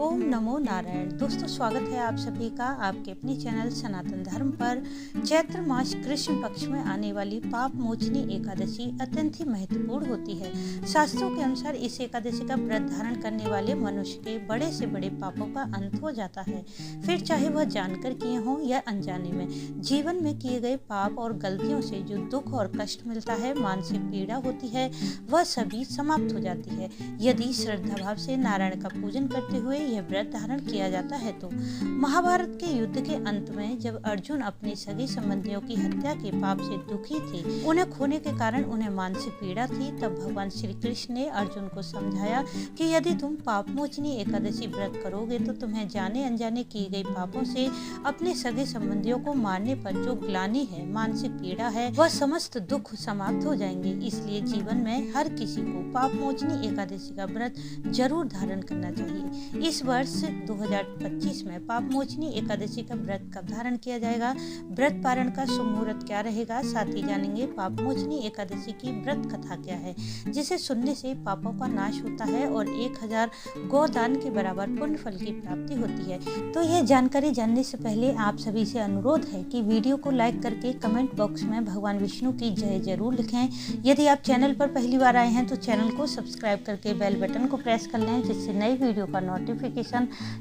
ओम नमो नारायण। दोस्तों, स्वागत है आप सभी का आपके अपने चैनल सनातन धर्म पर। चैत्र मास कृष्ण पक्ष में आने वाली पाप मोचनी एकादशी अत्यंत ही महत्वपूर्ण होती है। शास्त्रों के अनुसार इस एकादशी का व्रत धारण करने वाले मनुष्य के बड़े से बड़े पापों का अंत हो जाता है। फिर चाहे वह जानकर किए हों या अनजाने में, जीवन में किए गए पाप और गलतियों से जो दुख और कष्ट मिलता है, मानसिक पीड़ा होती है, वह सभी समाप्त हो जाती है। यदि श्रद्धा भाव से नारायण का पूजन करते हुए यह व्रत धारण किया जाता है तो महाभारत के युद्ध के अंत में जब अर्जुन अपने सगे संबंधियों की हत्या के पाप से दुखी थे, उन्हें खोने के कारण उन्हें मानसिक पीड़ा थी, तब भगवान श्री कृष्ण ने अर्जुन को समझाया कि यदि तुम पाप मोचनी एकादशी व्रत करोगे तो तुम्हें जाने अनजाने किए गए पापों से अपने सगे संबंधियों को मारने पर जो ग्लानि है, मानसिक पीड़ा है, वह समस्त दुख समाप्त हो जाएंगे। इसलिए जीवन में हर किसी को पाप मोचनी एकादशी का व्रत जरूर धारण करना चाहिए। इस वर्ष 2025 में पाप मोचनी एकादशी का व्रत कब धारण किया जाएगा, व्रत पारण का शुभ मुहूर्त क्या रहेगा, साथ ही जानेंगे पाप मोचनी एकादशी की व्रत कथा क्या है, जिसे सुनने से पापों का नाश होता है और 1000 गोदान के बराबर पुण्य फल की प्राप्ति होती है। तो यह जानकारी जानने से पहले आप सभी से अनुरोध है कि वीडियो को लाइक करके कमेंट बॉक्स में भगवान विष्णु की जय जरूर लिखें। यदि आप चैनल पर पहली बार आए हैं तो चैनल को सब्सक्राइब करके बेल बटन को प्रेस कर लें, जिससे नई वीडियो का नोटिफिकेशन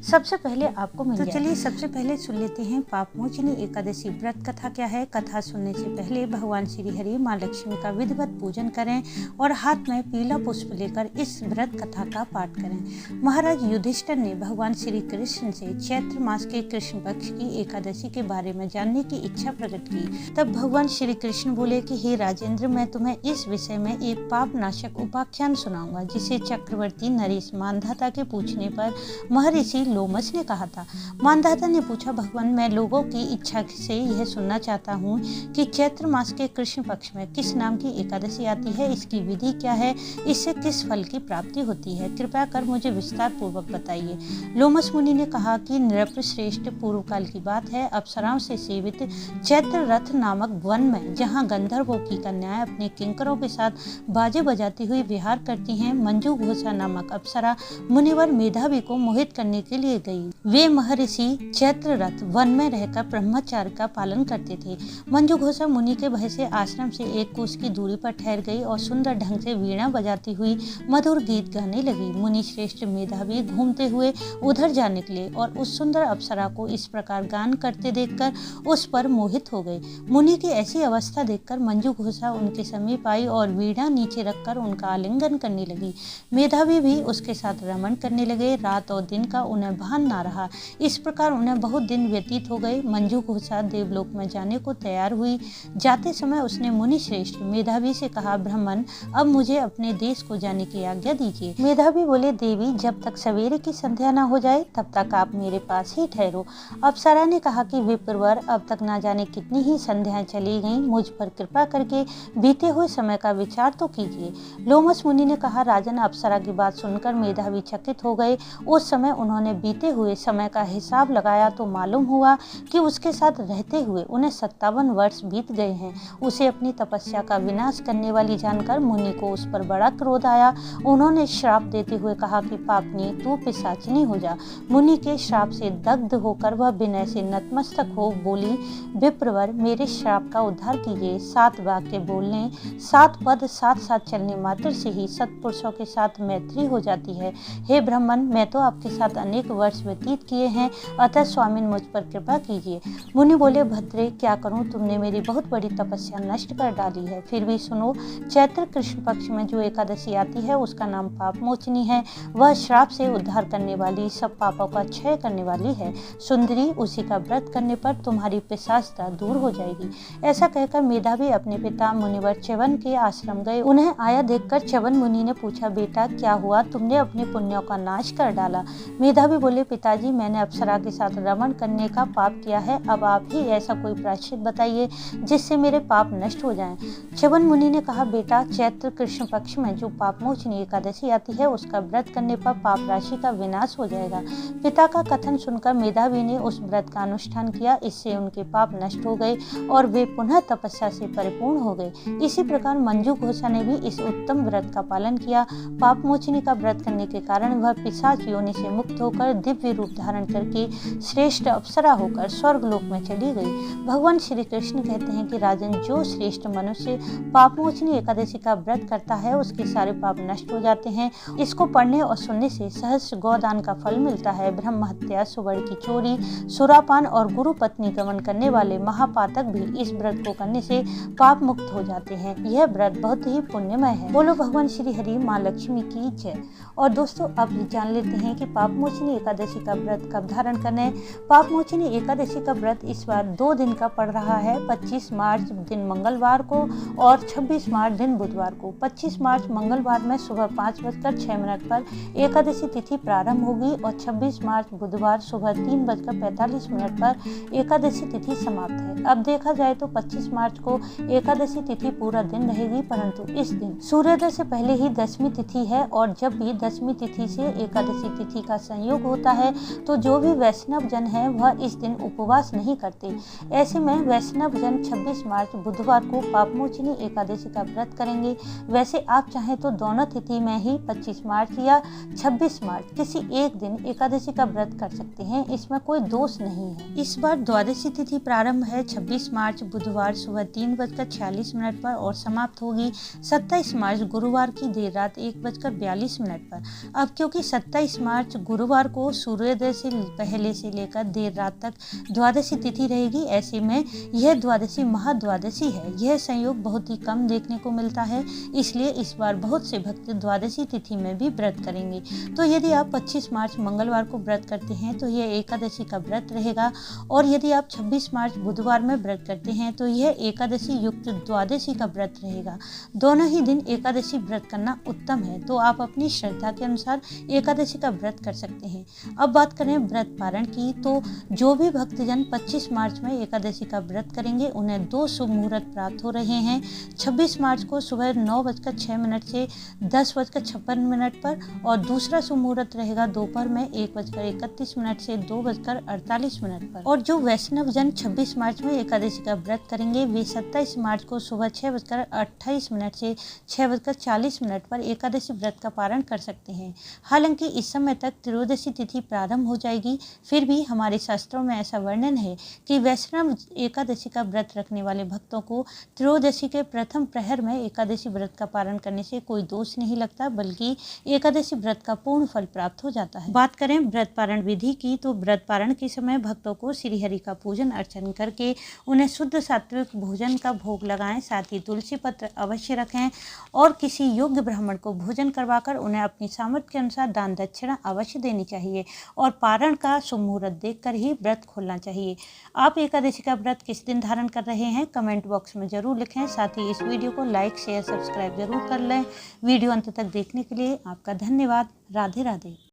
सबसे पहले आपको मिल जाए। तो चलिए सबसे पहले सुन लेते हैं पाप मोचनी एकादशी व्रत कथा क्या है। कथा सुनने से पहले भगवान श्री हरि माँ लक्ष्मी का विधिवत पूजन करें और हाथ में पीला पुष्प लेकर इस व्रत कथा का पाठ करें। महाराज युधिष्ठिर ने भगवान श्री कृष्ण से चैत्र मास के कृष्ण पक्ष की एकादशी के बारे में जानने की इच्छा प्रकट की। तब भगवान श्री कृष्ण बोले कि हे राजेंद्र, मैं तुम्हें इस विषय में एक पाप नाशक उपाख्यान सुनाऊंगा, जिसे चक्रवर्ती नरेश मानधाता के पूछने पर महर्षि लोमस ने कहा था। मानधाता ने पूछा, भगवान, मैं लोगों की इच्छा से यह सुनना चाहता हूँ कि चैत्र मास के कृष्ण पक्ष में किस नाम की एकादशी आती है, इसकी विधि क्या है, इससे किस फल की प्राप्ति होती है, कृपया कर मुझे विस्तार पूर्वक बताइए। लोमस मुनि ने कहा कि नृपश्रेष्ठ, पूर्व काल की बात है, अप्सराओं से सेवित चैत्र रथ नामक वन में, जहाँ गंधर्वों की कन्याएं अपने किंकरों के साथ बाजे बजाती हुई विहार करती हैं, मंजू घोषा नामक अप्सरा मुनिवर मेधावी को मोहित करने के लिए गई। वे महर्षि चैत्र रथ वन में रहकर ब्रह्मचार्य का पालन करते थे। मंजू घोषा मुनि के भय से आश्रम से एक कोस की दूरी पर ठहर गई और सुंदर ढंग से वीणा बजाती हुई मधुर गीत गाने लगी। मुनि श्रेष्ठ मेधावी घूमते हुए उधर जा निकले और उस सुंदर अप्सरा को इस प्रकार गान करते देखकर उस पर मोहित हो गए। मुनि की ऐसी अवस्था देखकर मंजू घोषा उनके समीप आई और वीणा नीचे रखकर उनका आलिंगन करने लगी। मेधावी भी उसके साथ रमण करने लगे। रात और दिन का उन्हें भान ना रहा। इस प्रकार उन्हें बहुत दिन व्यतीत हो गए। मंजू घोषा देवलोक में जाने को तैयार हुई। जाते समय उसने मुनि श्रेष्ठ मेधावी से कहा, ब्राह्मण, अब मुझे अपने देश को जाने की आज्ञा दीजिए। मेधावी बोले, देवी, जब तक सवेरे की संध्या न हो जाए तब तक आप मेरे पास ही ठहरो। अप्सरा ने कहा कि विप्रवर, अब तक ना जाने कितनी ही संध्याएं चली गईं, मुझ पर कृपा करके बीते हुए समय का विचार तो कीजिए। लोमस मुनि ने कहा, राजन, अप्सरा की बात सुनकर मेधावी चकित हो गए। उस समय उन्होंने बीते हुए समय का हिसाब लगाया तो मालूम हुआ कि उसके साथ रहते हुए उन्हें 57 वर्ष बीत गए हैं। उसे अपनी तपस्या का विनाश करने वाली जानकर मुनि को उस पर बड़ा क्रोध आया। उन्होंने श्राप देते हुए कहा कि पापनी, तू पिशाचिनी हो जा। मुनि के श्राप से दग्ध होकर वह विनय से नतमस्तक हो बोली, विप्रवर, मेरे श्राप का उद्धार कीजिए। 7 वाक्य बोलने, 7 पद साथ साथ चलने मात्र से ही सत्पुरुषों के साथ मैत्री हो जाती है। हे ब्राह्मण, मैं तो आपके साथ अनेक वर्ष व्यतीत किए हैं, अतः स्वामिन मुझ पर कृपा कीजिए। मुनि बोले, भद्रे, क्या करूं, तुमने मेरी बहुत बड़ी तपस्या नष्ट कर डाली है। फिर भी सुनो, चैत्र कृष्ण पक्ष में जो एकादशी आती है उसका नाम पाप मोचनी है। वह श्राप से उद्धार करने वाली, सब पापों का क्षय करने वाली है। सुंदरी, उसी का व्रत करने पर तुम्हारी पिशाचता दूर हो जाएगी। ऐसा कहकर मेधावी अपने पिता मुनिवर च्यवन के आश्रम गए। उन्हें आया देखकर च्यवन मुनि ने पूछा, बेटा, क्या हुआ, तुमने अपने पुण्यों का नाश कर डाला। मेधावी बोले, पिताजी, मैंने अप्सरा के साथ रमण करने का पाप किया है। अब आप ही ऐसा कोई प्रायश्चित बताइए जिससे मेरे पाप नष्ट हो जाएं। च्यवन मुनि ने कहा, बेटा, चैत्र कृष्ण पक्ष में जो पाप मोचनी एकादशी आती है उसका व्रत करने पर पाप राशि का विनाश हो जाएगा। पिता का कथन सुनकर मेधावी ने उस व्रत का अनुष्ठान किया। इससे उनके पाप नष्ट हो गए और वे पुनः तपस्या से परिपूर्ण हो गए। इसी प्रकार मंजू घोषा ने भी इस उत्तम व्रत का पालन किया। पाप मोचनी का व्रत करने के कारण वह पिशाच योनि योनि से मुक्त होकर दिव्य रूप धारण करके श्रेष्ठ अप्सरा होकर स्वर्गलोक में चली गई। भगवान श्री कृष्ण कहते हैं कि राजन, जो श्रेष्ठ मनुष्य पापमोचनी एकादशी का व्रत करता है उसके सारे पाप नष्ट हो जाते हैं। इसको पढ़ने और सुनने से सहस्त्र गोदान का फल मिलता है। ब्रह्म हत्या, सुवर्ण की चोरी, सुरापान और गुरु पत्नी गमन करने वाले महापातक भी इस व्रत को करने से पाप मुक्त हो जाते हैं। यह व्रत बहुत ही पुण्यमय है। बोलो भगवान श्री हरि माँ लक्ष्मी की जय। और दोस्तों, अब जान लेते हैं कि पापमोचनी एकादशी का व्रत कब धारण करना है। पापमोचनी एकादशी का व्रत इस बार 2 दिन का पड़ रहा है। 25 मार्च दिन मंगलवार को और 26 मार्च दिन बुधवार को। 25 मार्च मंगलवार में सुबह 5:06 पर एकादशी तिथि प्रारंभ होगी और 26 मार्च बुधवार सुबह 3:45 पर एकादशी तिथि समाप्त है। अब देखा जाए तो 25 मार्च को एकादशी तिथि पूरा दिन रहेगी, परंतु इस दिन सूर्योदय से पहले ही दशमी तिथि है और जब भी दशमी तिथि से एकादशी तिथि का संयोग होता है तो जो भी वैष्णव जन है वह इस दिन उपवास नहीं करते। ऐसे में वैष्णव जन 26 मार्च बुधवार को पापमोचनी एकादशी का व्रत करेंगे। वैसे आप चाहें तो दोनों तिथि में ही 25 मार्च या 26 मार्च किसी एक दिन एकादशी का व्रत कर सकते हैं, इसमें कोई दोष नहीं है। इस बार द्वादशी तिथि प्रारंभ है 26 मार्च बुधवार सुबह 3:46 पर और समाप्त होगी 27 मार्च गुरुवार की देर रात 1:42 पर। अब क्योंकि 27 मार्च गुरुवार को सूर्योदय से पहले से लेकर देर रात तक द्वादशी तिथि रहेगी, ऐसे में यह द्वादशी महाद्वादशी है। यह संयोग बहुत ही कम देखने को मिलता है, इसलिए इस बार बहुत से भक्त द्वादशी तिथि में भी व्रत करेंगे। तो यदि आप 25 मार्च मंगलवार को व्रत करते हैं तो यह एकादशी का व्रत रहेगा और यदि आप 26 मार्च बुधवार में व्रत करते हैं तो यह एकादशी युक्त द्वादशी का व्रत रहेगा। दोनों ही दिन एकादशी व्रत करना उत्तम है, तो आप अपनी श्रद्धा के अनुसार एकादशी का व्रत कर सकते हैं। अब बात करें व्रत पारण की, तो जो भी भक्तजन 25 मार्च में एकादशी का व्रत करेंगे उन्हें 2 शुभ मुहूर्त प्राप्त हो रहे हैं। 26 मार्च को सुबह 9:06 से 10:56 पर और दूसरा शुभ मुहूर्त रहेगा दोपहर में 1:31 से 2:48 पर। और जो वैष्णव जन 26 मार्च में एकादशी का व्रत करेंगे वे 27 मार्च को सुबह 6:28 से 6:40 पर एकादशी व्रत का पारण कर सकते हैं। हालांकि इस समय तक त्रयोदशी तिथि प्रारंभ हो जाएगी, फिर भी हमारे शास्त्रों में ऐसा वर्णन है कि वैष्णव एकादशी का व्रत रखने वाले भक्तों को त्रयोदशी के प्रथम प्रहर में एकादशी व्रत का पारण करने से कोई दोष नहीं लगता, बल्कि एकादशी व्रत का पूर्ण फल प्राप्त हो जाता है। बात करें व्रत पारण विधि की, तो व्रत पारण के समय भक्तों को श्री हरि का पूजन अर्चन करके उन्हें शुद्ध सात्विक भोजन का भोग लगाएं, साथ ही तुलसी पत्र अवश्य रखें और किसी योग्य ब्राह्मण को भोजन करवाकर उन्हें अपनी सामर्थ्य के अनुसार दान दक्षिणा अवश्य देनी चाहिए और पारण का शुभ मुहूर्त देखकर ही व्रत खोलना चाहिए। आप एकादशी का व्रत किस दिन धारण कर रहे हैं कमेंट बॉक्स में जरूर लिखें। साथ ही इस वीडियो को लाइक शेयर सब्सक्राइब जरूर कर लें। वीडियो अंत तक देखने के लिए आपका धन्यवाद। राधे राधे।